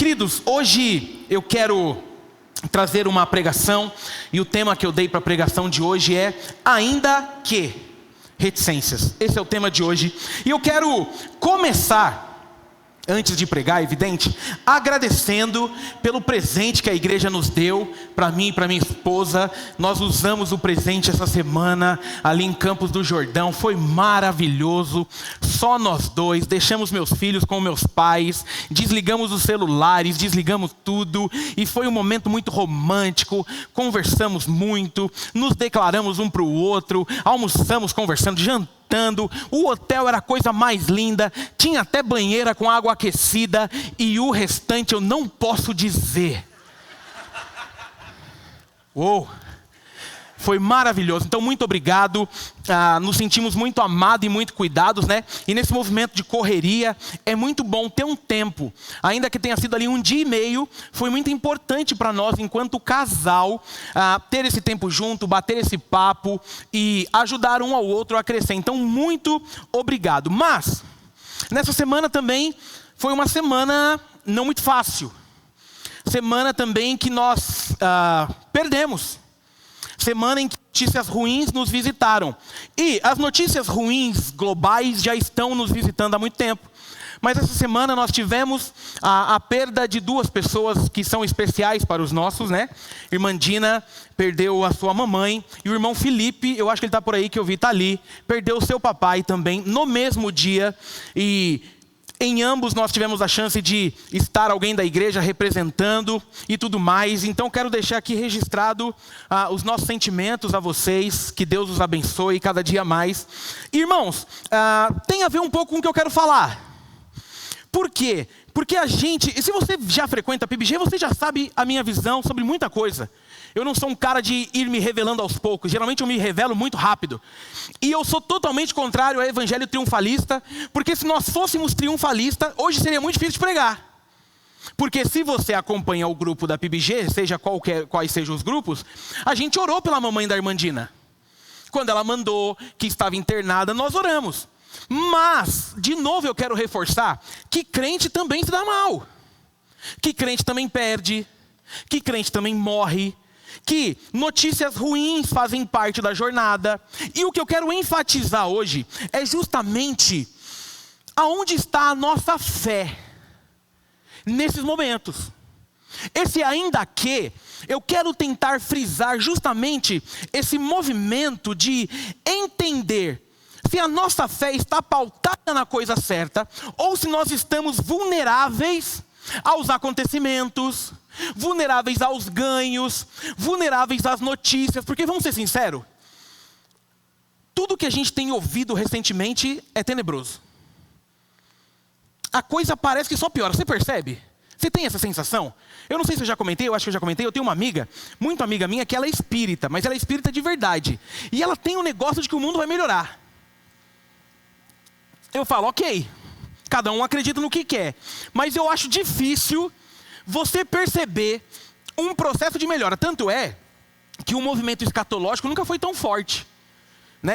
Queridos, hoje eu quero trazer uma pregação, e o tema que eu dei para a pregação de hoje é ainda que reticências. Esse é o tema de hoje, e eu quero começar, antes de pregar, é evidente, agradecendo pelo presente que a igreja nos deu, para mim e para minha esposa. Nós usamos o presente essa semana, ali em Campos do Jordão, foi maravilhoso, só nós dois, deixamos meus filhos com meus pais, desligamos os celulares, desligamos tudo, e foi um momento muito romântico, conversamos muito, nos declaramos um para o outro, almoçamos conversando, jantamos, o hotel era a coisa mais linda, tinha até banheira com água aquecida, e o restante eu não posso dizer. Uou! Foi maravilhoso, então muito obrigado, nos sentimos muito amados e muito cuidados, né? E nesse movimento de correria, é muito bom ter um tempo, ainda que tenha sido ali 1 dia e meio, foi muito importante para nós, enquanto casal, ter esse tempo junto, bater esse papo e ajudar um ao outro a crescer. Então muito obrigado. Mas, nessa semana também, foi uma semana não muito fácil. Semana também que nós perdemos. Semana em que notícias ruins nos visitaram. E as notícias ruins globais já estão nos visitando há muito tempo. Mas essa semana nós tivemos a perda de 2 pessoas que são especiais para os nossos, né? Irmã Dina perdeu a sua mamãe. E o irmão Felipe, eu acho que ele está por aí, que eu vi, está ali. Perdeu o seu papai também, no mesmo dia. E em ambos nós tivemos a chance de estar alguém da igreja representando e tudo mais. Então quero deixar aqui registrado os nossos sentimentos a vocês. Que Deus os abençoe cada dia mais. Irmãos, tem a ver um pouco com o que eu quero falar. Por quê? Porque a gente, se você já frequenta a PIBG, você já sabe a minha visão sobre muita coisa. Eu não sou um cara de ir me revelando aos poucos. Geralmente eu me revelo muito rápido. E eu sou totalmente contrário ao evangelho triunfalista. Porque se nós fôssemos triunfalistas, hoje seria muito difícil de pregar. Porque se você acompanha o grupo da PIBG, seja quais sejam os grupos, a gente orou pela mamãe da irmã Dina. Quando ela mandou que estava internada, nós oramos. Mas, de novo eu quero reforçar que crente também se dá mal. Que crente também perde. Que crente também morre. Que notícias ruins fazem parte da jornada. E o que eu quero enfatizar hoje é justamente aonde está a nossa fé nesses momentos. Esse ainda que, eu quero tentar frisar justamente esse movimento de entender se a nossa fé está pautada na coisa certa, ou se nós estamos vulneráveis aos acontecimentos, vulneráveis aos ganhos, vulneráveis às notícias. Porque vamos ser sinceros, tudo que a gente tem ouvido recentemente é tenebroso. A coisa parece que só piora, você percebe? Você tem essa sensação? Eu não sei se eu já comentei, eu acho que eu já comentei. Eu tenho uma amiga, muito amiga minha, que ela é espírita, mas ela é espírita de verdade. E ela tem um negócio de que o mundo vai melhorar. Eu falo, ok, cada um acredita no que quer. Mas eu acho difícil você perceber um processo de melhora. Tanto é que o movimento escatológico nunca foi tão forte.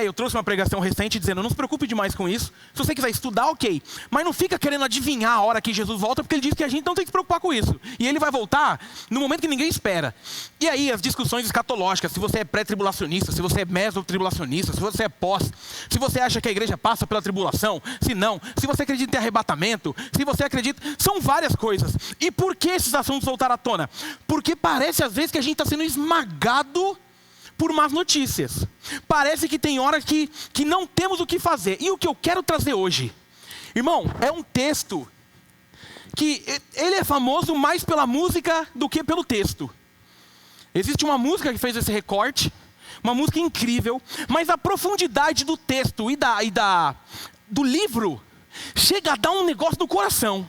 Eu trouxe uma pregação recente dizendo, não se preocupe demais com isso. Se você quiser estudar, ok. Mas não fica querendo adivinhar a hora que Jesus volta, porque ele diz que a gente não tem que se preocupar com isso. E ele vai voltar no momento que ninguém espera. E aí as discussões escatológicas, se você é pré-tribulacionista, se você é meso-tribulacionista, se você é pós, se você acha que a igreja passa pela tribulação, se não, se você acredita em arrebatamento, se você acredita, são várias coisas. E por que esses assuntos voltaram à tona? Porque parece às vezes que a gente está sendo esmagado por más notícias. Parece que tem hora que não temos o que fazer. E o que eu quero trazer hoje, irmão, é um texto que ele é famoso mais pela música do que pelo texto. Existe uma música que fez esse recorte, uma música incrível, mas a profundidade do texto do livro chega a dar um negócio no coração.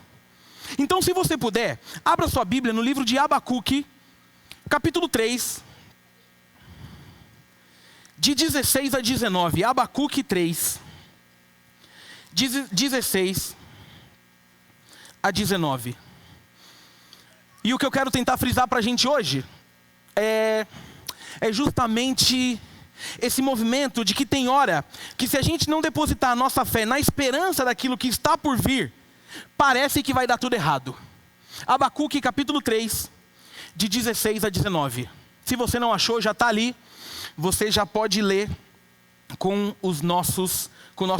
Então, se você puder, abra sua Bíblia no livro de Abacuque, capítulo 3, de 16 a 19, Abacuque 3, 16 a 19. E o que eu quero tentar frisar para a gente hoje é justamente esse movimento de que tem hora que, se a gente não depositar a nossa fé na esperança daquilo que está por vir, parece que vai dar tudo errado. Abacuque capítulo 3, de 16 a 19. Se você não achou, já está ali. Você já pode ler com o nosso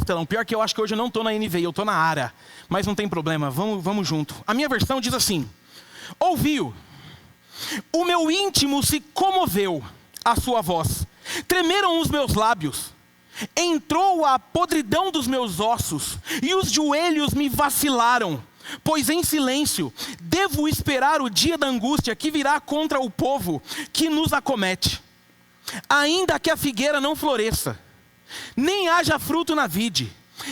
telão. Pior que eu acho que hoje eu não estou na NVI, eu estou na ARA. Mas não tem problema, vamos junto. A minha versão diz assim: ouviu, o meu íntimo se comoveu à sua voz. Tremeram os meus lábios. Entrou a podridão dos meus ossos, e os joelhos me vacilaram. Pois em silêncio devo esperar o dia da angústia que virá contra o povo que nos acomete. Ainda que a figueira não floresça, nem haja fruto na vide,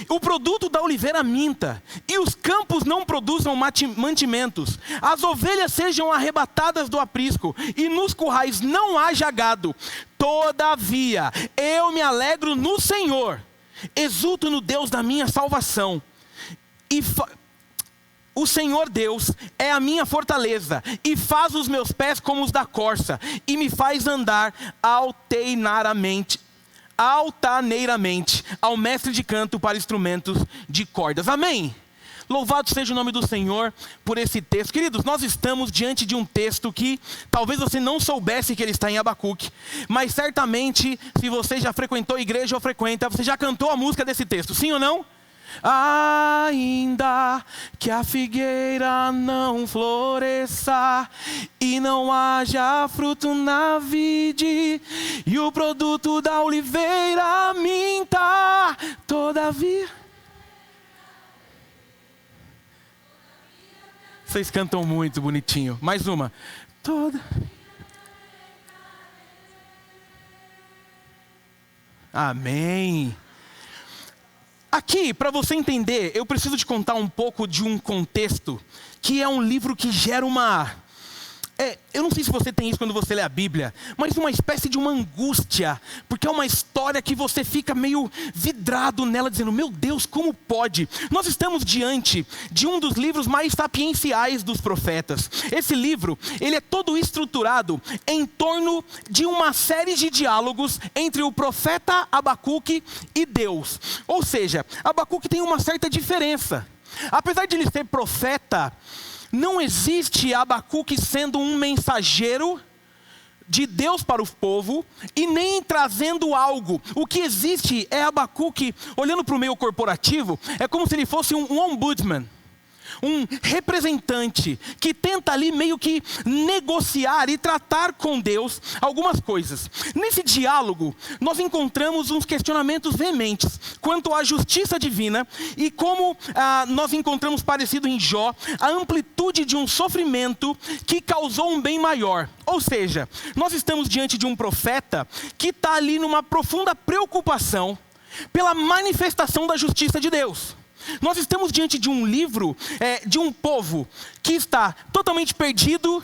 o produto da oliveira minta, e os campos não produzam mantimentos, as ovelhas sejam arrebatadas do aprisco, e nos currais não haja gado. Todavia eu me alegro no Senhor, exulto no Deus da minha salvação. O Senhor Deus é a minha fortaleza, e faz os meus pés como os da corça, e me faz andar altaneiramente ao mestre de canto para instrumentos de cordas. Amém? Louvado seja o nome do Senhor por esse texto. Queridos, nós estamos diante de um texto que talvez você não soubesse que ele está em Abacuque, mas certamente, se você já frequentou a igreja ou frequenta, você já cantou a música desse texto, sim ou não? Ainda que a figueira não floresça e não haja fruto na vide, e o produto da oliveira minta, todavia. Vocês cantam muito bonitinho. Mais uma. Amém. Aqui, para você entender, eu preciso te contar um pouco de um contexto, que é um livro que gera eu não sei se você tem isso quando você lê a Bíblia, mas uma espécie de uma angústia, porque é uma história que você fica meio vidrado nela, dizendo, meu Deus, como pode? Nós estamos diante de um dos livros mais sapienciais dos profetas. Esse livro, ele é todo estruturado em torno de uma série de diálogos entre o profeta Abacuque e Deus. Ou seja, Abacuque tem uma certa diferença. Apesar de ele ser profeta, não existe Abacuque sendo um mensageiro de Deus para o povo e nem trazendo algo. O que existe é Abacuque olhando para o meio corporativo, é como se ele fosse um ombudsman, um representante que tenta ali meio que negociar e tratar com Deus algumas coisas. Nesse diálogo, nós encontramos uns questionamentos veementes quanto à justiça divina e como nós encontramos parecido em Jó, a amplitude de um sofrimento que causou um bem maior. Ou seja, nós estamos diante de um profeta que está ali numa profunda preocupação pela manifestação da justiça de Deus. Nós estamos diante de um livro, de um povo que está totalmente perdido,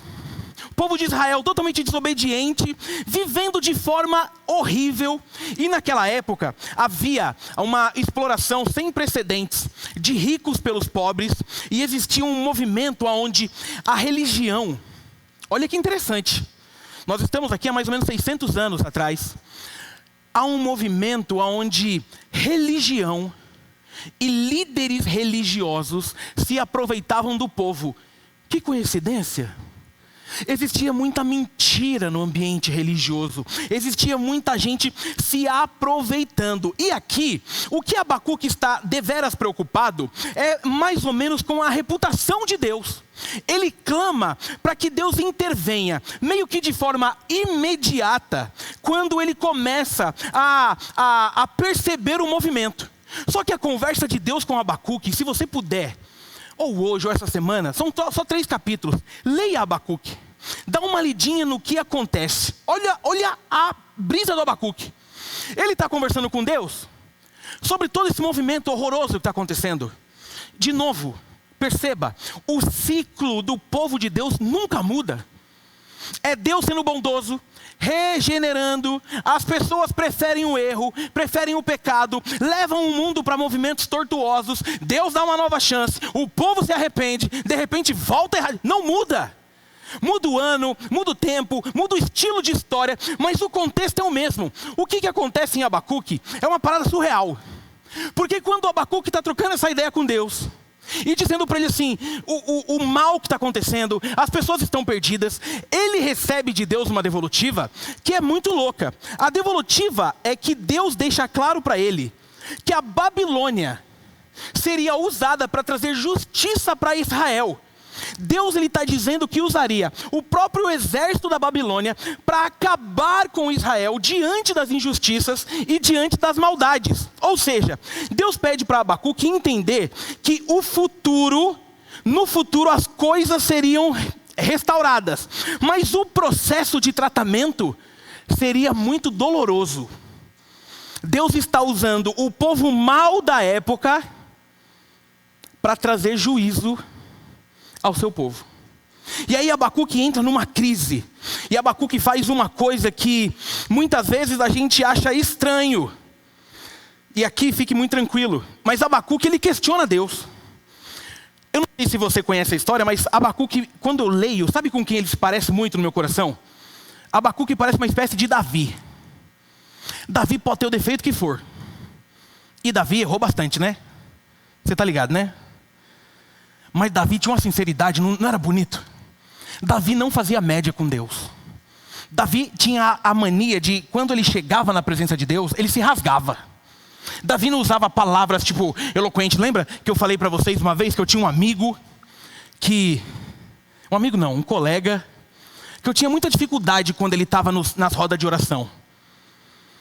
o povo de Israel totalmente desobediente, vivendo de forma horrível. E naquela época havia uma exploração sem precedentes de ricos pelos pobres, e existia um movimento onde a religião, olha que interessante, nós estamos aqui há mais ou menos 600 anos atrás, há um movimento onde religião e líderes religiosos se aproveitavam do povo. Que coincidência! Existia muita mentira no ambiente religioso. Existia muita gente se aproveitando. E aqui, o que Abacuque está deveras preocupado é mais ou menos com a reputação de Deus. Ele clama para que Deus intervenha, meio que de forma imediata, quando ele começa a perceber o movimento. Só que a conversa de Deus com Abacuque, se você puder, ou hoje ou essa semana, são só 3 capítulos, leia Abacuque, dá uma lidinha no que acontece, olha a brisa do Abacuque. Ele está conversando com Deus sobre todo esse movimento horroroso que está acontecendo. De novo, perceba, o ciclo do povo de Deus nunca muda. É Deus sendo bondoso, regenerando, as pessoas preferem o erro, preferem o pecado, levam o mundo para movimentos tortuosos, Deus dá uma nova chance, o povo se arrepende, de repente volta errado, não muda. Muda o ano, muda o tempo, muda o estilo de história, mas o contexto é o mesmo. O que acontece em Abacuque é uma parada surreal. Porque quando Abacuque está trocando essa ideia com Deus, e dizendo para ele assim, o mal que está acontecendo, as pessoas estão perdidas. Ele recebe de Deus uma devolutiva que é muito louca. A devolutiva é que Deus deixa claro para ele que a Babilônia seria usada para trazer justiça para Israel. Deus está dizendo que usaria o próprio exército da Babilônia para acabar com Israel diante das injustiças e diante das maldades. Ou seja, Deus pede para Abacuque entender que no futuro as coisas seriam restauradas, mas o processo de tratamento seria muito doloroso. Deus está usando o povo mau da época para trazer juízo ao seu povo. E aí Abacuque entra numa crise. E Abacuque faz uma coisa que muitas vezes a gente acha estranho. E aqui fique muito tranquilo. Mas Abacuque, ele questiona Deus. Eu não sei se você conhece a história, mas Abacuque, quando eu leio, sabe com quem ele se parece muito no meu coração? Abacuque parece uma espécie de Davi. Davi pode ter o defeito que for. E Davi errou bastante, né? Você tá ligado, né? Mas Davi tinha uma sinceridade, não era bonito. Davi não fazia média com Deus. Davi tinha a mania de, quando ele chegava na presença de Deus, ele se rasgava. Davi não usava palavras tipo eloquente. Lembra que eu falei para vocês uma vez que eu tinha um amigo um colega, que eu tinha muita dificuldade quando ele estava nas rodas de oração.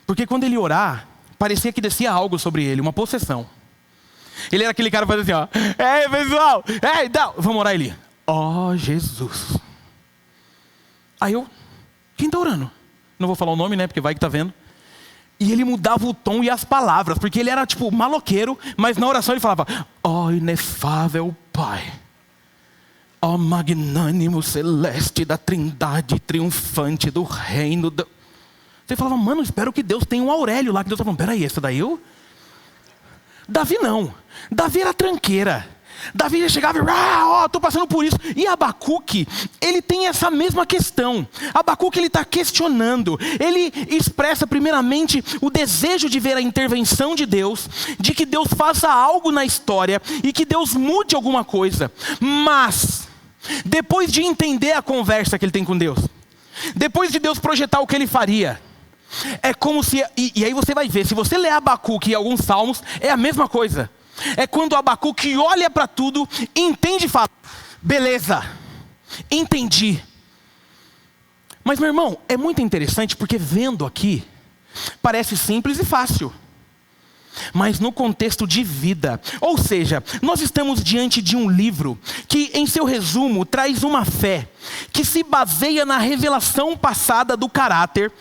Porque quando ele orar, parecia que descia algo sobre ele, uma possessão. Ele era aquele cara que fazia assim, ó. Ei, pessoal! Ei, não! Vamos orar ele. Ó, Jesus. Aí eu, quem está orando? Não vou falar o nome, né? Porque vai que tá vendo. E ele mudava o tom e as palavras. Porque ele era tipo maloqueiro. Mas na oração ele falava, ó inefável Pai. Ó magnânimo celeste da trindade triunfante do reino. Você falava, mano, espero que Deus tenha um Aurélio lá. Que Deus tá falando, peraí, esse daí eu... Davi não. Davi era tranqueira. Davi já chegava e estou passando por isso. E Abacuque, ele tem essa mesma questão. Abacuque, ele está questionando. Ele expressa primeiramente o desejo de ver a intervenção de Deus, de que Deus faça algo na história e que Deus mude alguma coisa. Mas, depois de entender a conversa que ele tem com Deus, depois de Deus projetar o que ele faria, é como se... E aí você vai ver, se você ler Abacuque e alguns salmos, é a mesma coisa. É quando Abacuque olha para tudo, entende e fala, beleza, entendi. Mas meu irmão, é muito interessante porque vendo aqui, parece simples e fácil. Mas no contexto de vida, ou seja, nós estamos diante de um livro que em seu resumo traz uma fé que se baseia na revelação passada do caráter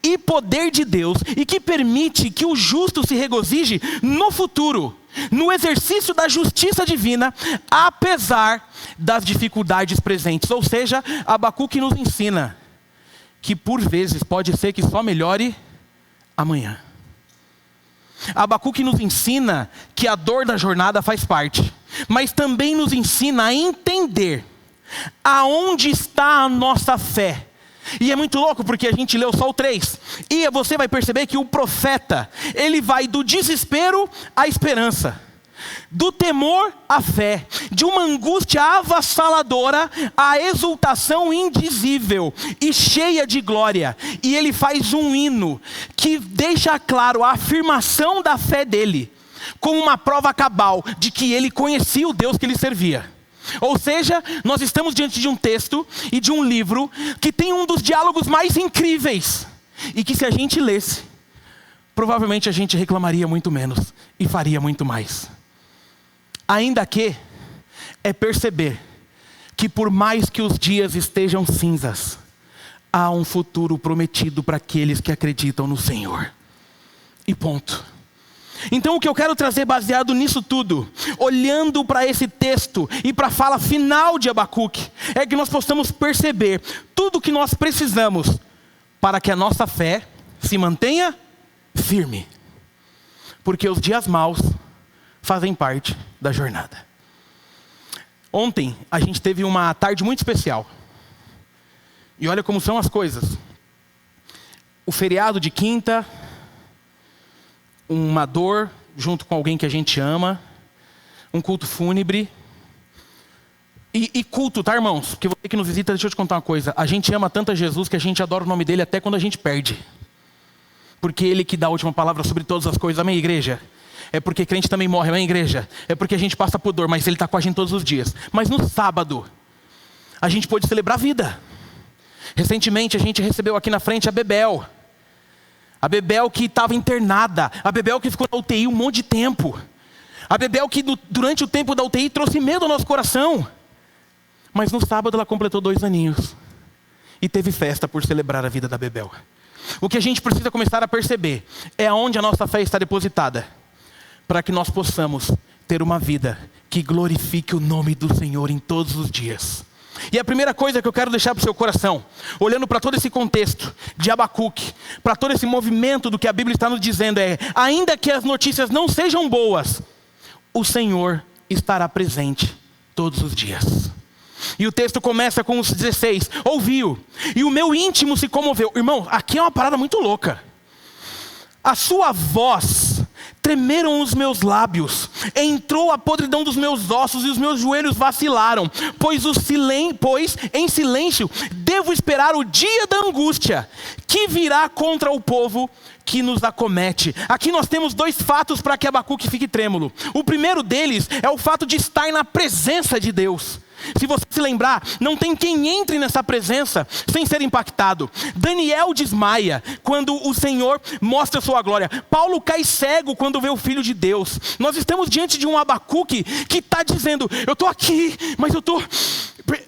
e poder de Deus, e que permite que o justo se regozije no futuro, no exercício da justiça divina, apesar das dificuldades presentes. Ou seja, Abacuque nos ensina que por vezes pode ser que só melhore amanhã. Abacuque nos ensina que a dor da jornada faz parte, mas também nos ensina a entender aonde está a nossa fé. E é muito louco porque a gente leu só o 3. E você vai perceber que o profeta, ele vai do desespero à esperança, do temor à fé, de uma angústia avassaladora à exultação indizível e cheia de glória. E ele faz um hino que deixa claro a afirmação da fé dele, como uma prova cabal de que ele conhecia o Deus que ele servia. Ou seja, nós estamos diante de um texto e de um livro que tem um dos diálogos mais incríveis. E que se a gente lesse, provavelmente a gente reclamaria muito menos e faria muito mais. Ainda que é perceber que por mais que os dias estejam cinzas, há um futuro prometido para aqueles que acreditam no Senhor. E ponto. Então o que eu quero trazer baseado nisso tudo, olhando para esse texto e para a fala final de Abacuque, é que nós possamos perceber tudo o que nós precisamos para que a nossa fé se mantenha firme. Porque os dias maus fazem parte da jornada. Ontem a gente teve uma tarde muito especial. E olha como são as coisas. O feriado de quinta, uma dor junto com alguém que a gente ama. um culto fúnebre. E culto, tá, irmãos? Porque você que nos visita, deixa eu te contar uma coisa. A gente ama tanto a Jesus que a gente adora o nome dele até quando a gente perde. Porque ele que dá a última palavra sobre todas as coisas. Amém, igreja? É porque crente também morre, amém, igreja? É porque a gente passa por dor, mas ele está com a gente todos os dias. Mas no sábado, a gente pôde celebrar a vida. Recentemente, a gente recebeu aqui na frente a Bebel. A Bebel que estava internada. A Bebel que ficou na UTI um monte de tempo. A Bebel que durante o tempo da UTI trouxe medo ao nosso coração. Mas no sábado ela completou 2 aninhos. E teve festa por celebrar a vida da Bebel. O que a gente precisa começar a perceber é aonde a nossa fé está depositada. Para que nós possamos ter uma vida que glorifique o nome do Senhor em todos os dias. E a primeira coisa que eu quero deixar para o seu coração, olhando para todo esse contexto de Abacuque, para todo esse movimento do que a Bíblia está nos dizendo é: ainda que as notícias não sejam boas, o Senhor estará presente todos os dias. E o texto começa com os 16. Ouviu, e o meu íntimo se comoveu. Irmão, aqui é uma parada muito louca. A sua voz, tremeram os meus lábios, entrou a podridão dos meus ossos e os meus joelhos vacilaram. Pois em silêncio devo esperar o dia da angústia, que virá contra o povo que nos acomete. Aqui nós temos 2 fatos para que Abacuque fique trêmulo. O primeiro deles é o fato de estar na presença de Deus. Se você se lembrar, não tem quem entre nessa presença sem ser impactado. Daniel desmaia quando o Senhor mostra sua glória. Paulo cai cego quando vê o Filho de Deus. Nós estamos diante de um Abacuque que está dizendo: eu estou aqui, mas eu estou...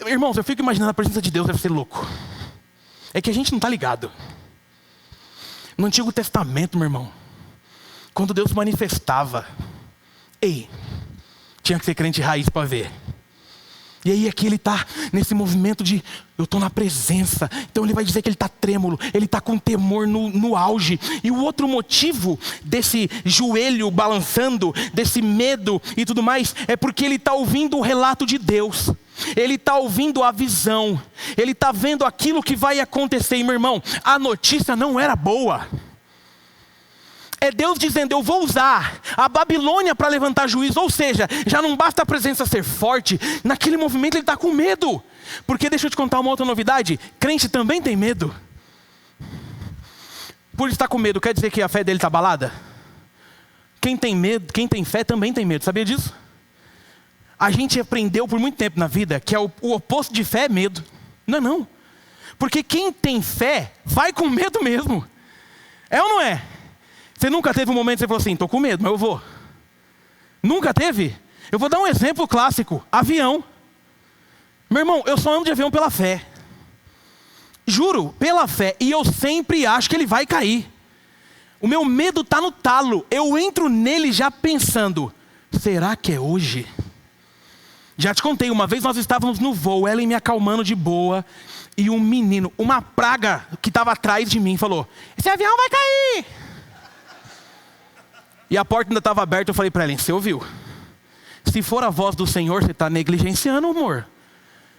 Irmãos, eu fico imaginando a presença de Deus, deve ser louco. É que a gente não está ligado. No Antigo Testamento, meu irmão, quando Deus manifestava, tinha que ser crente raiz para ver. E aí aqui ele está nesse movimento de eu estou na presença. Então ele vai dizer que ele está trêmulo, ele está com temor no auge. E o outro motivo desse joelho balançando, desse medo e tudo mais, é porque ele está ouvindo o relato de Deus. Ele está ouvindo a visão. Ele está vendo aquilo que vai acontecer. E meu irmão, a notícia não era boa. É Deus dizendo: eu vou usar a Babilônia para levantar juízo. Ou seja, já não basta a presença ser forte. Naquele movimento ele está com medo. Porque deixa eu te contar uma outra novidade. Crente também tem medo. Por estar com medo, quer dizer que a fé dele está abalada? Quem tem medo, quem tem fé também tem medo. Sabia disso? A gente aprendeu por muito tempo na vida que o oposto de fé é medo. Não. Porque quem tem fé vai com medo mesmo. É ou não é? Você nunca teve um momento que você falou assim: estou com medo, mas eu vou. Nunca teve? Eu vou dar um exemplo clássico: avião. Meu irmão, eu só ando de avião pela fé. Juro, pela fé. E eu sempre acho que ele vai cair. O meu medo está no talo. Eu entro nele já pensando: será que é hoje? Já te contei, uma vez nós estávamos no voo, Ellen me acalmando de boa, e um menino, uma praga que estava atrás de mim, falou: esse avião vai cair. E a porta ainda estava aberta, eu falei para Ellen: você ouviu? Se for a voz do Senhor, você está negligenciando, amor.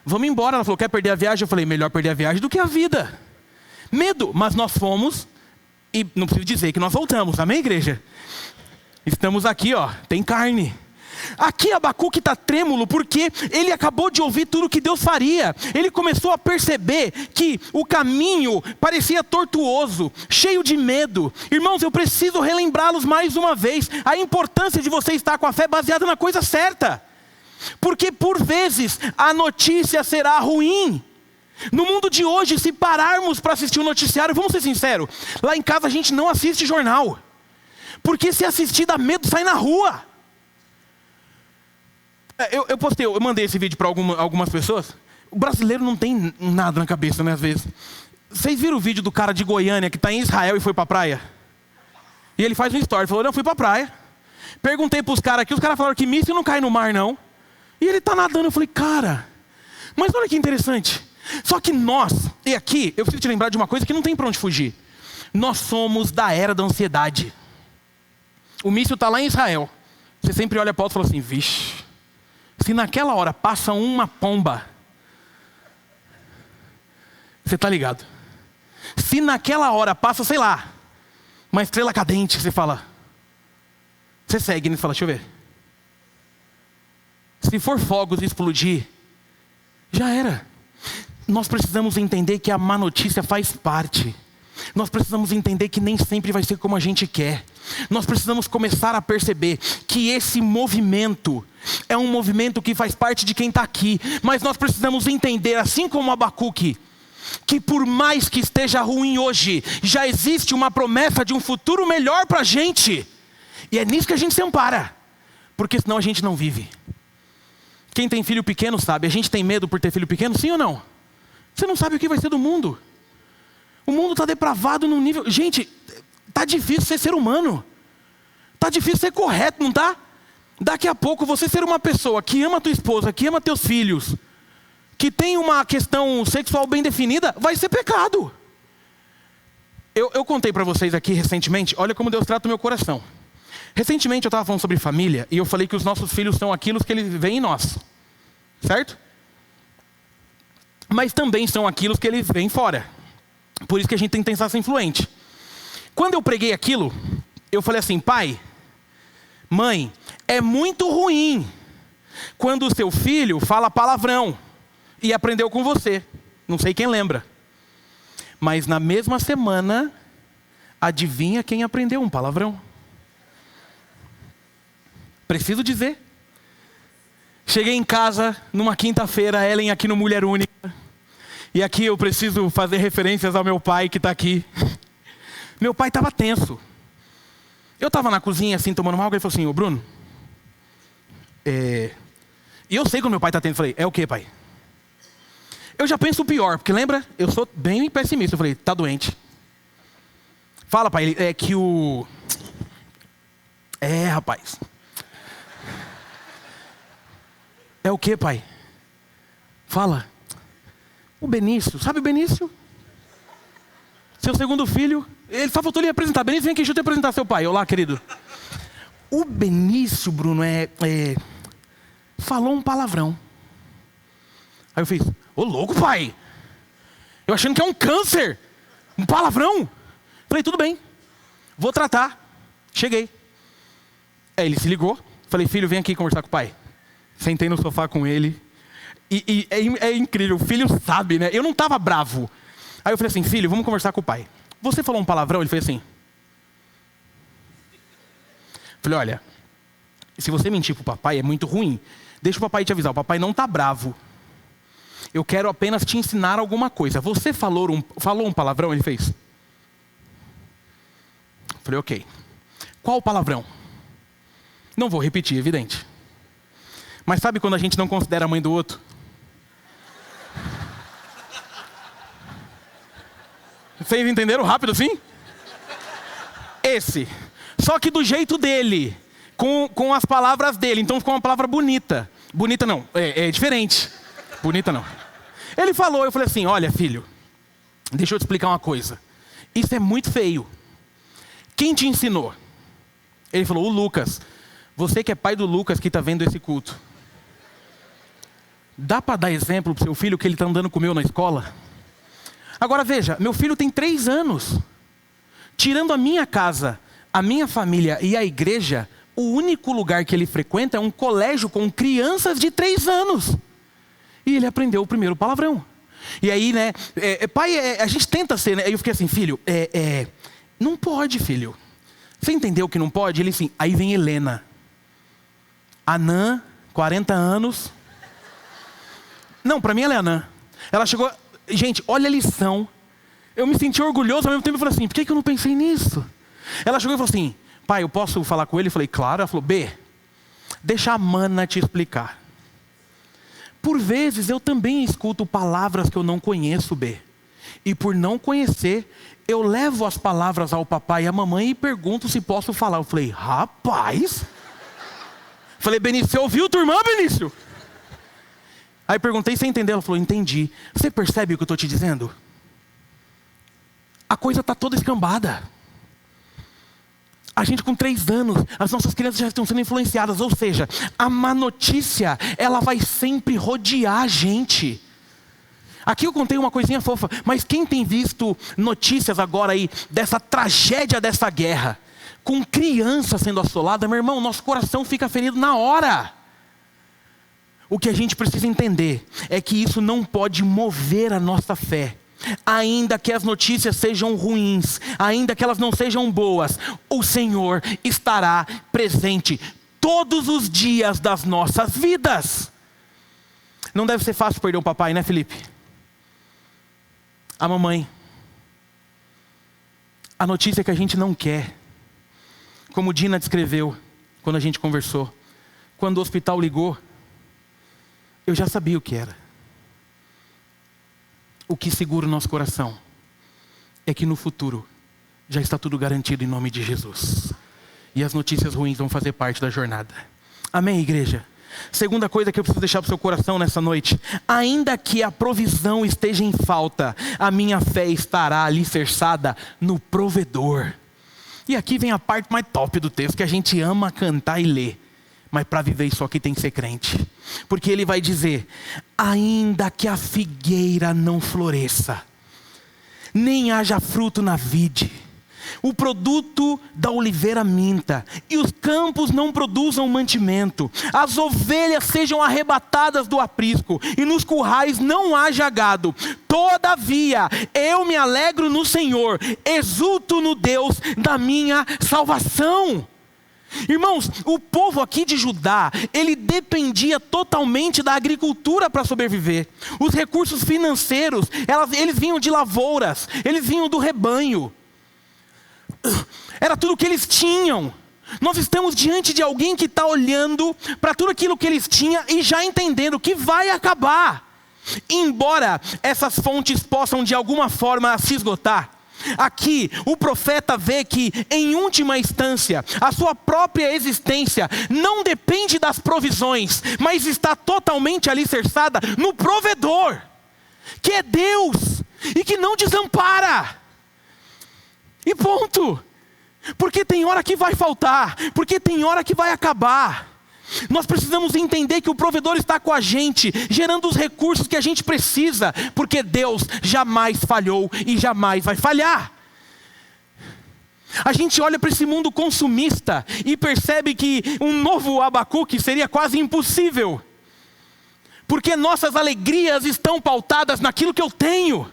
Vamos embora. Ela falou: quer perder a viagem? Eu falei: melhor perder a viagem do que a vida. Medo, mas nós fomos, e não preciso dizer que nós voltamos, amém, igreja? Estamos aqui, tem carne. Aqui Abacuque está trêmulo porque ele acabou de ouvir tudo que Deus faria. Ele começou a perceber que o caminho parecia tortuoso, cheio de medo. Irmãos, eu preciso relembrá-los mais uma vez a importância de você estar com a fé baseada na coisa certa. Porque por vezes a notícia será ruim. No mundo de hoje, se pararmos para assistir um noticiário, vamos ser sinceros, lá em casa a gente não assiste jornal. Porque se assistir dá medo, sai na rua. Eu mandei esse vídeo para algumas pessoas. O brasileiro não tem nada na cabeça, né, às vezes. Vocês viram o vídeo do cara de Goiânia que está em Israel e foi para a praia? E ele faz uma story, falou: não, fui para a praia. Perguntei para os caras aqui, os caras falaram que míssil não cai no mar, não. E ele está nadando. Eu falei: cara, mas olha que interessante. Só que nós, e aqui, eu preciso te lembrar de uma coisa que não tem para onde fugir. Nós somos da era da ansiedade. O míssil está lá em Israel. Você sempre olha para o alto e fala assim: vixe. Se naquela hora passa uma pomba, você está ligado? Se naquela hora passa, sei lá, uma estrela cadente, você fala, você segue, né? Você fala: deixa eu ver. Se for fogos e explodir, já era. Nós precisamos entender que a má notícia faz parte. Nós precisamos entender que nem sempre vai ser como a gente quer. Nós precisamos começar a perceber que esse movimento é um movimento que faz parte de quem está aqui. Mas nós precisamos entender, assim como Abacuque, que por mais que esteja ruim hoje, já existe uma promessa de um futuro melhor para a gente. E é nisso que a gente se ampara, porque senão a gente não vive. Quem tem filho pequeno sabe, a gente tem medo por ter filho pequeno, sim ou não? Você não sabe o que vai ser do mundo. O mundo está depravado num nível... Gente, está difícil ser humano. Está difícil ser correto, não está? Daqui a pouco você ser uma pessoa que ama a tua esposa, que ama teus filhos, que tem uma questão sexual bem definida, vai ser pecado. Eu contei para vocês aqui recentemente, olha como Deus trata o meu coração. Recentemente eu estava falando sobre família e eu falei que os nossos filhos são aquilo que eles veem em nós. Certo? Mas também são aquilo que eles veem fora. Por isso que a gente tem que tentar ser influente. Quando eu preguei aquilo, eu falei assim: pai, mãe, é muito ruim quando o seu filho fala palavrão e aprendeu com você. Não sei quem lembra. Mas na mesma semana, adivinha quem aprendeu um palavrão? Preciso dizer. Cheguei em casa, numa quinta-feira, Ellen aqui no Mulher Única. E aqui eu preciso fazer referências ao meu pai que está aqui. Meu pai estava tenso. Eu estava na cozinha assim, tomando uma água, ele falou assim: ô Bruno, E eu sei que o meu pai está tenso. Eu falei: é o quê, pai? Eu já penso o pior, porque lembra? Eu sou bem pessimista. Eu falei: tá doente. Fala, pai, é que o... rapaz. É o quê, pai? Fala. O Benício, sabe o Benício? Seu segundo filho. Ele só faltou lhe apresentar. Benício, vem aqui, deixa eu te apresentar seu pai. Olá, querido. O Benício, Bruno, falou um palavrão. Aí eu fiz: ô louco, pai. Eu achando que é um câncer. Um palavrão. Falei: tudo bem, vou tratar. Cheguei. Aí ele se ligou. Falei: filho, vem aqui conversar com o pai. Sentei no sofá com ele. E é incrível, o filho sabe, né? Eu não estava bravo. Aí eu falei assim: filho, vamos conversar com o pai. Você falou um palavrão? Ele fez assim. Falei: olha, se você mentir pro papai é muito ruim. Deixa o papai te avisar, o papai não está bravo. Eu quero apenas te ensinar alguma coisa. Você falou um palavrão? Ele fez. Falei: ok. Qual o palavrão? Não vou repetir, evidente. Mas sabe quando a gente não considera a mãe do outro? Vocês entenderam rápido assim? Esse. Só que do jeito dele. Com as palavras dele. Então ficou uma palavra bonita. Bonita não, é diferente. Bonita não. Ele falou, eu falei assim: olha, filho, deixa eu te explicar uma coisa. Isso é muito feio. Quem te ensinou? Ele falou: o Lucas. Você que é pai do Lucas que está vendo esse culto. Dá para dar exemplo para o seu filho que ele está andando com o meu na escola? Agora veja, meu filho tem 3 anos. Tirando a minha casa, a minha família e a igreja, o único lugar que ele frequenta é um colégio com crianças de 3 anos. E ele aprendeu o primeiro palavrão. E aí, né, pai, a gente tenta ser, né? Aí eu fiquei assim: filho, não pode, filho. Você entendeu que não pode? Ele assim, aí vem Helena. Anã, 40 anos. Não, para mim ela é Anã. Ela chegou... Gente, olha a lição. Eu me senti orgulhoso, ao mesmo tempo eu falei assim: por que eu não pensei nisso? Ela chegou e falou assim: pai, eu posso falar com ele? Eu falei: claro. Ela falou: B, deixa a mana te explicar. Por vezes eu também escuto palavras que eu não conheço, B. E por não conhecer, eu levo as palavras ao papai e à mamãe e pergunto se posso falar. Eu falei: rapaz. Falei: Benício, você ouviu tua irmã, Benício? Aí perguntei: você entendeu? Ela falou: entendi. Você percebe o que eu estou te dizendo? A coisa está toda escambada. A gente com 3 anos, as nossas crianças já estão sendo influenciadas. Ou seja, a má notícia, ela vai sempre rodear a gente. Aqui eu contei uma coisinha fofa, mas quem tem visto notícias agora aí dessa tragédia dessa guerra, com criança sendo assolada, meu irmão, nosso coração fica ferido na hora. o que a gente precisa entender é que isso não pode mover a nossa fé. Ainda que as notícias sejam ruins, ainda que elas não sejam boas, o Senhor estará presente todos os dias das nossas vidas. Não deve ser fácil perder o papai, né, Felipe? A mamãe. A notícia que a gente não quer. Como Dina descreveu quando a gente conversou. Quando o hospital ligou, eu já sabia o que era. O que segura o nosso coração é que no futuro já está tudo garantido em nome de Jesus. E as notícias ruins vão fazer parte da jornada. Amém, igreja? Segunda coisa que eu preciso deixar para o seu coração nessa noite. Ainda que a provisão esteja em falta, a minha fé estará alicerçada no provedor. E aqui vem a parte mais top do texto, que a gente ama cantar e ler. Mas para viver isso aqui tem que ser crente. Porque ele vai dizer: ainda que a figueira não floresça, nem haja fruto na vide, o produto da oliveira minta, e os campos não produzam mantimento, as ovelhas sejam arrebatadas do aprisco, e nos currais não haja gado, todavia eu me alegro no Senhor, exulto no Deus da minha salvação. Irmãos, o povo aqui de Judá, ele dependia totalmente da agricultura para sobreviver. Os recursos financeiros, eles vinham de lavouras, eles vinham do rebanho. Era tudo que eles tinham. Nós estamos diante de alguém que está olhando para tudo aquilo que eles tinham e já entendendo que vai acabar. Embora essas fontes possam de alguma forma se esgotar, aqui o profeta vê que, em última instância, a sua própria existência não depende das provisões, mas está totalmente alicerçada no provedor, que é Deus e que não desampara. E ponto. Porque tem hora que vai faltar, porque tem hora que vai acabar. Nós precisamos entender que o provedor está com a gente, gerando os recursos que a gente precisa, porque Deus jamais falhou e jamais vai falhar. A gente olha para esse mundo consumista e percebe que um novo Abacuque seria quase impossível, porque nossas alegrias estão pautadas naquilo que eu tenho,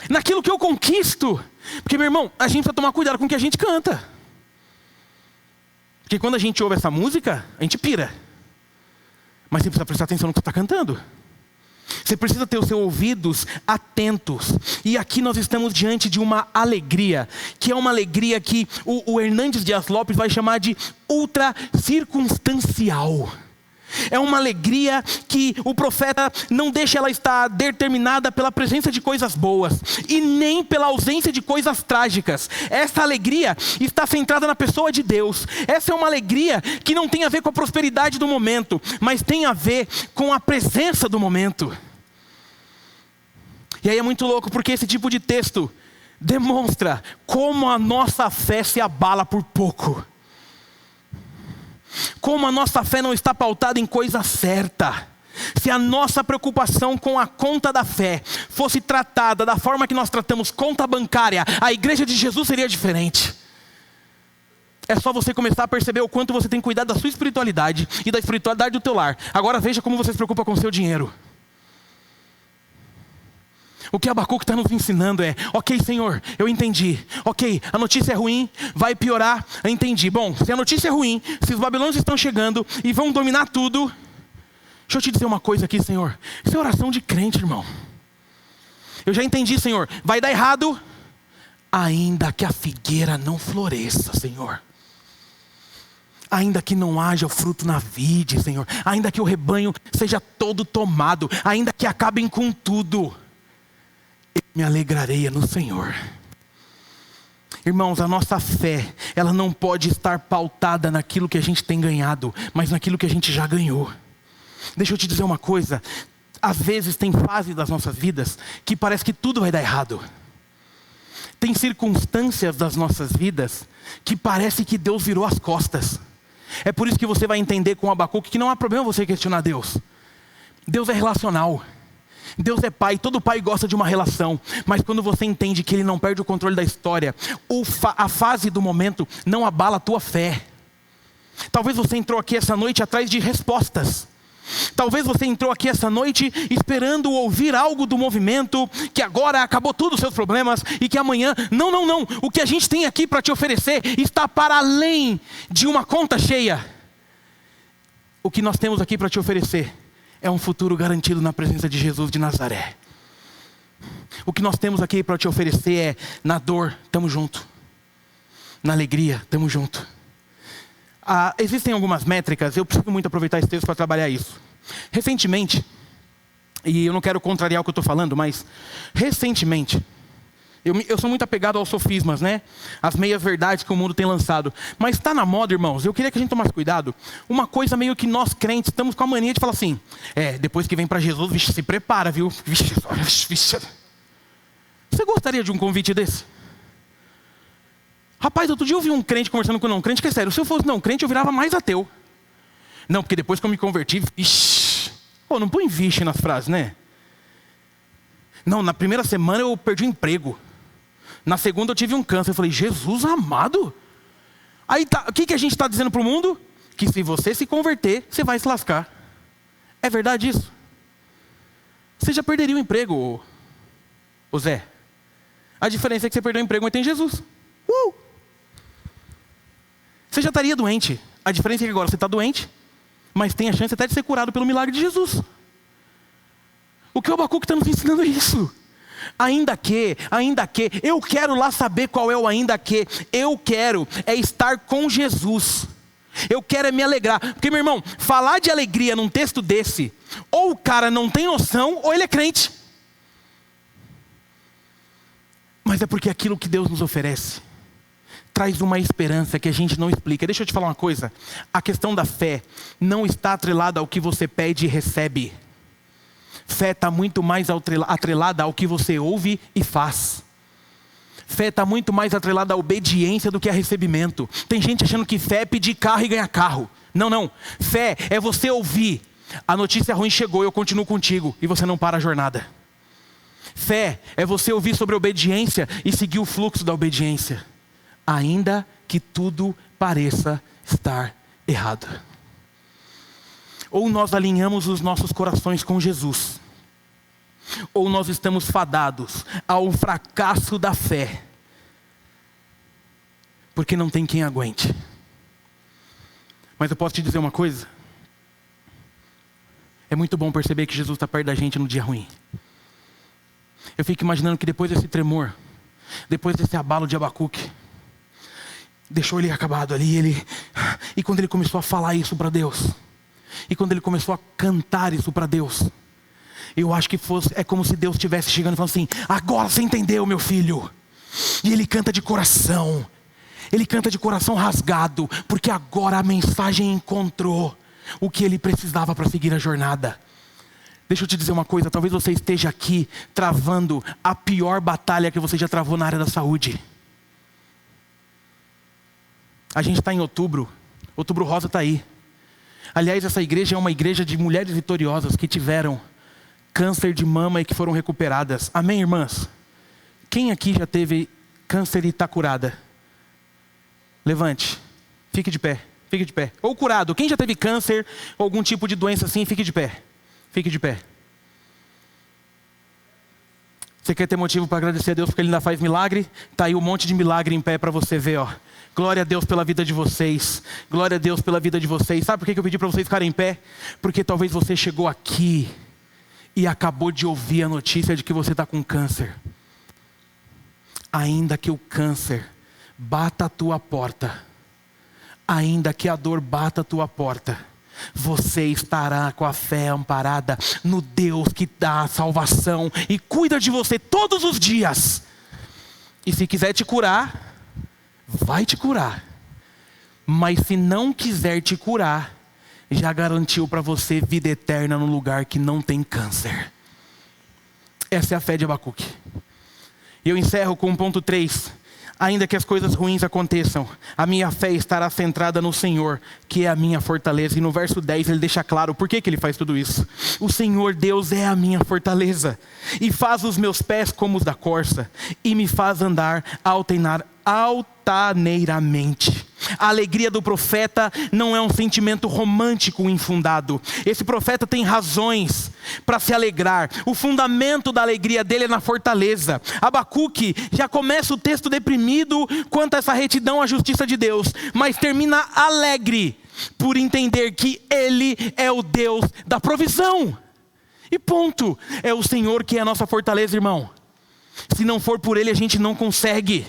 naquilo que eu conquisto. Porque, meu irmão, a gente precisa tomar cuidado com o que a gente canta. Porque quando a gente ouve essa música, a gente pira. Mas você precisa prestar atenção no que você está cantando. Você precisa ter os seus ouvidos atentos. E aqui nós estamos diante de uma alegria, que é uma alegria que o Hernandes Dias Lopes vai chamar de ultra circunstancial. É uma alegria que o profeta não deixa ela estar determinada pela presença de coisas boas e nem pela ausência de coisas trágicas. Essa alegria está centrada na pessoa de Deus. Essa é uma alegria que não tem a ver com a prosperidade do momento, mas tem a ver com a presença do momento. E aí é muito louco, porque esse tipo de texto demonstra como a nossa fé se abala por pouco. Como a nossa fé não está pautada em coisa certa. Se a nossa preocupação com a conta da fé fosse tratada da forma que nós tratamos conta bancária, a igreja de Jesus seria diferente. É só você começar a perceber o quanto você tem cuidado da sua espiritualidade e da espiritualidade do teu lar. Agora veja como você se preocupa com o seu dinheiro. O que Abacuque está nos ensinando é: ok, Senhor, eu entendi. Ok, a notícia é ruim, vai piorar, eu entendi. Bom, se a notícia é ruim, se os babilônios estão chegando e vão dominar tudo, deixa eu te dizer uma coisa aqui, Senhor. Isso é oração de crente, irmão. Eu já entendi, Senhor. Vai dar errado, ainda que a figueira não floresça, Senhor. Ainda que não haja o fruto na vide, Senhor. Ainda que o rebanho seja todo tomado, ainda que acabem com tudo, eu me alegrarei no Senhor. Irmãos, a nossa fé, ela não pode estar pautada naquilo que a gente tem ganhado, mas naquilo que a gente já ganhou. Deixa eu te dizer uma coisa. Às vezes tem fases das nossas vidas que parece que tudo vai dar errado. Tem circunstâncias das nossas vidas que parece que Deus virou as costas. É por isso que você vai entender com Abacuque que não há problema você questionar Deus. Deus é relacional. Deus é pai, todo pai gosta de uma relação. Mas quando você entende que Ele não perde o controle da história, a fase do momento não abala a tua fé. Talvez você entrou aqui essa noite atrás de respostas. Talvez você entrou aqui essa noite esperando ouvir algo do movimento, que agora acabou tudo os seus problemas e que amanhã... Não. O que a gente tem aqui para te oferecer está para além de uma conta cheia. O que nós temos aqui para te oferecer é um futuro garantido na presença de Jesus de Nazaré. O que nós temos aqui para te oferecer é: na dor, estamos juntos. Na alegria, estamos juntos. Existem algumas métricas, eu preciso muito aproveitar esse texto para trabalhar isso. Recentemente, e eu não quero contrariar o que eu estou falando, mas recentemente, eu sou muito apegado aos sofismas, né? As meias-verdades que o mundo tem lançado. Mas está na moda, irmãos, eu queria que a gente tomasse cuidado. Uma coisa meio que nós crentes estamos com a mania de falar assim: depois que vem para Jesus, vixe, se prepara, viu? Vixe. Você gostaria de um convite desse? Rapaz, outro dia eu vi um crente conversando com um não crente, que é sério, se eu fosse não crente eu virava mais ateu. Não, porque depois que eu me converti, não põe vixe nas frases, né? Não, na primeira semana eu perdi o emprego. Na segunda eu tive um câncer. Eu falei: Jesus amado. Aí o que a gente está dizendo para o mundo? Que se você se converter, você vai se lascar. É verdade isso? Você já perderia o emprego, ô Zé. A diferença é que você perdeu o emprego, mas tem Jesus. Você já estaria doente. A diferença é que agora você está doente, mas tem a chance até de ser curado pelo milagre de Jesus. O que o Abacuque está nos ensinando é isso. Ainda que, eu quero lá saber qual é o ainda que. Eu quero estar com Jesus. Eu quero me alegrar. Porque, meu irmão, falar de alegria num texto desse, ou o cara não tem noção, ou ele é crente. Mas é porque aquilo que Deus nos oferece traz uma esperança que a gente não explica. Deixa eu te falar uma coisa. A questão da fé não está atrelada ao que você pede e recebe. Fé está muito mais atrelada ao que você ouve e faz. Fé está muito mais atrelada à obediência do que a recebimento. Tem gente achando que fé é pedir carro e ganhar carro. Não. Fé é você ouvir: a notícia ruim chegou, eu continuo contigo, e você não para a jornada. Fé é você ouvir sobre obediência e seguir o fluxo da obediência, ainda que tudo pareça estar errado. Ou nós alinhamos os nossos corações com Jesus, ou nós estamos fadados ao fracasso da fé, porque não tem quem aguente. Mas eu posso te dizer uma coisa: é muito bom perceber que Jesus está perto da gente no dia ruim. Eu fico imaginando que depois desse tremor, depois desse abalo de Abacuque, deixou ele acabado ali, e quando ele começou a falar isso para Deus, e quando ele começou a cantar isso para Deus, eu acho que é como se Deus estivesse chegando e falando assim: agora você entendeu, meu filho. E ele canta de coração, ele canta de coração rasgado, porque agora a mensagem encontrou o que ele precisava para seguir a jornada. Deixa eu te dizer uma coisa: talvez você esteja aqui travando a pior batalha que você já travou na área da saúde. A gente está em outubro rosa está aí. Aliás, essa igreja é uma igreja de mulheres vitoriosas que tiveram câncer de mama e que foram recuperadas. Amém, irmãs? Quem aqui já teve câncer e está curada? Levante, fique de pé. Ou curado, quem já teve câncer ou algum tipo de doença assim, fique de pé. Você quer ter motivo para agradecer a Deus porque Ele ainda faz milagre? Está aí um monte de milagre em pé para você ver, ó. Glória a Deus pela vida de vocês. Glória a Deus pela vida de vocês. Sabe por que eu pedi para vocês ficarem em pé? Porque talvez você chegou aqui e acabou de ouvir a notícia de que você está com câncer. Ainda que o câncer bata a tua porta, ainda que a dor bata a tua porta, você estará com a fé amparada no Deus que dá a salvação e cuida de você todos os dias. E se quiser te curar, vai te curar. Mas se não quiser te curar, já garantiu para você vida eterna no lugar que não tem câncer. Essa é a fé de Abacuque. E eu encerro com o ponto 3. Ainda que as coisas ruins aconteçam, a minha fé estará centrada no Senhor, que é a minha fortaleza. E no verso 10 ele deixa claro por que ele faz tudo isso. O Senhor Deus é a minha fortaleza, e faz os meus pés como os da corça, e me faz andar altaneiramente. A alegria do profeta não é um sentimento romântico infundado. Esse profeta tem razões para se alegrar. O fundamento da alegria dele é na fortaleza. Abacuque já começa o texto deprimido quanto a essa retidão à justiça de Deus, mas termina alegre por entender que Ele é o Deus da provisão. E ponto. É o Senhor que é a nossa fortaleza, irmão. Se não for por Ele, a gente não consegue.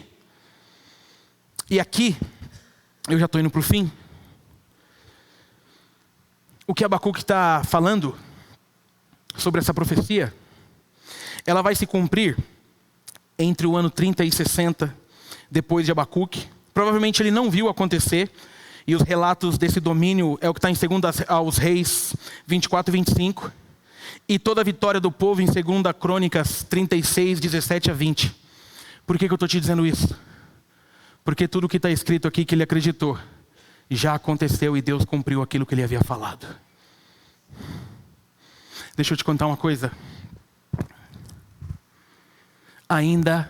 E aqui, eu já estou indo para o fim. O que Abacuque está falando sobre essa profecia, ela vai se cumprir entre o ano 30 e 60 depois de Abacuque. Provavelmente ele não viu acontecer. E os relatos desse domínio é o que está em 2 aos Reis 24 e 25. E toda a vitória do povo em 2 Crônicas 36, 17 a 20. Por que eu estou te dizendo isso? Porque tudo que está escrito aqui que ele acreditou já aconteceu e Deus cumpriu aquilo que ele havia falado. Deixa eu te contar uma coisa. Ainda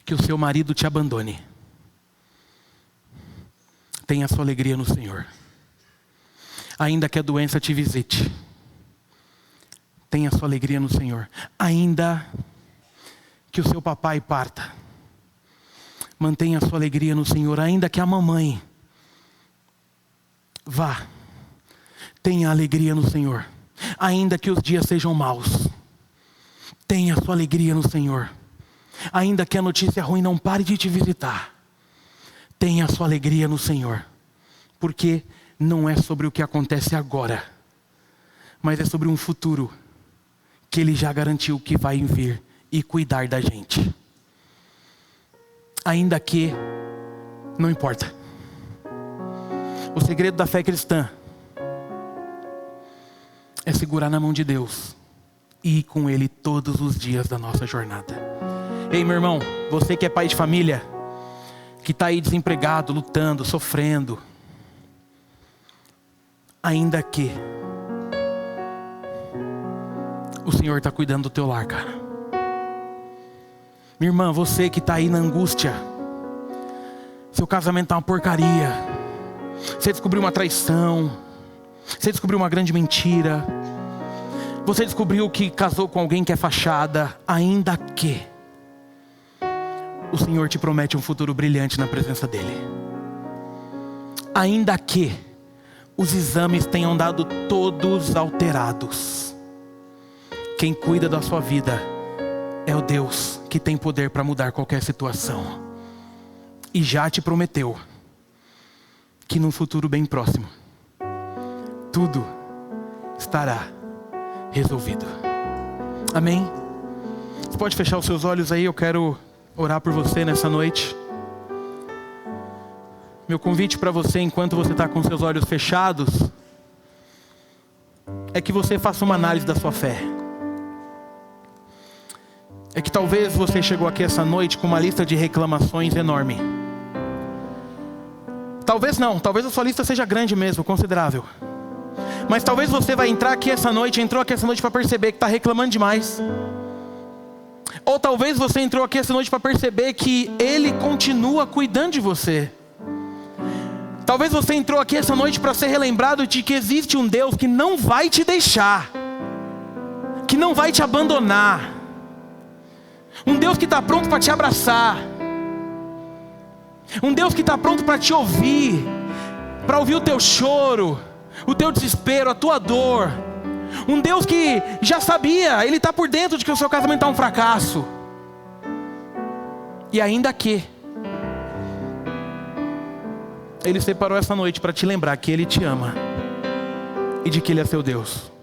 que o seu marido te abandone, tenha sua alegria no Senhor. Ainda que a doença te visite, tenha sua alegria no Senhor. Ainda que o seu papai parta, mantenha sua alegria no Senhor. Ainda que a mamãe vá, tenha alegria no Senhor. Ainda que os dias sejam maus, tenha sua alegria no Senhor. Ainda que a notícia ruim não pare de te visitar, tenha sua alegria no Senhor. Porque não é sobre o que acontece agora, mas é sobre um futuro que Ele já garantiu que vai vir e cuidar da gente. Ainda que, não importa. O segredo da fé cristã é segurar na mão de Deus e ir com Ele todos os dias da nossa jornada. Ei, meu irmão, você que é pai de família, que está aí desempregado, lutando, sofrendo, ainda que o Senhor está cuidando do teu lar, cara. Minha irmã, você que está aí na angústia, seu casamento está uma porcaria, você descobriu uma traição, você descobriu uma grande mentira, você descobriu que casou com alguém que é fachada, ainda que o Senhor te promete um futuro brilhante na presença dEle. Ainda que os exames tenham dado todos alterados, quem cuida da sua vida é o Deus que tem poder para mudar qualquer situação. E já te prometeu que num futuro bem próximo, tudo estará resolvido. Amém? Você pode fechar os seus olhos aí, eu quero orar por você nessa noite. Meu convite para você, enquanto você está com seus olhos fechados, é que você faça uma análise da sua fé. É que talvez você chegou aqui essa noite com uma lista de reclamações enorme. Talvez não, talvez a sua lista seja grande mesmo, considerável. Mas talvez você vai entrou aqui essa noite para perceber que está reclamando demais. Ou talvez você entrou aqui essa noite para perceber que Ele continua cuidando de você. Talvez você entrou aqui essa noite para ser relembrado de que existe um Deus que não vai te deixar, que não vai te abandonar. Um Deus que está pronto para te abraçar. Um Deus que está pronto para te ouvir, para ouvir o teu choro, o teu desespero, a tua dor. Um Deus que já sabia, Ele está por dentro de que o seu casamento está um fracasso. E ainda que Ele separou essa noite para te lembrar que Ele te ama e de que Ele é seu Deus.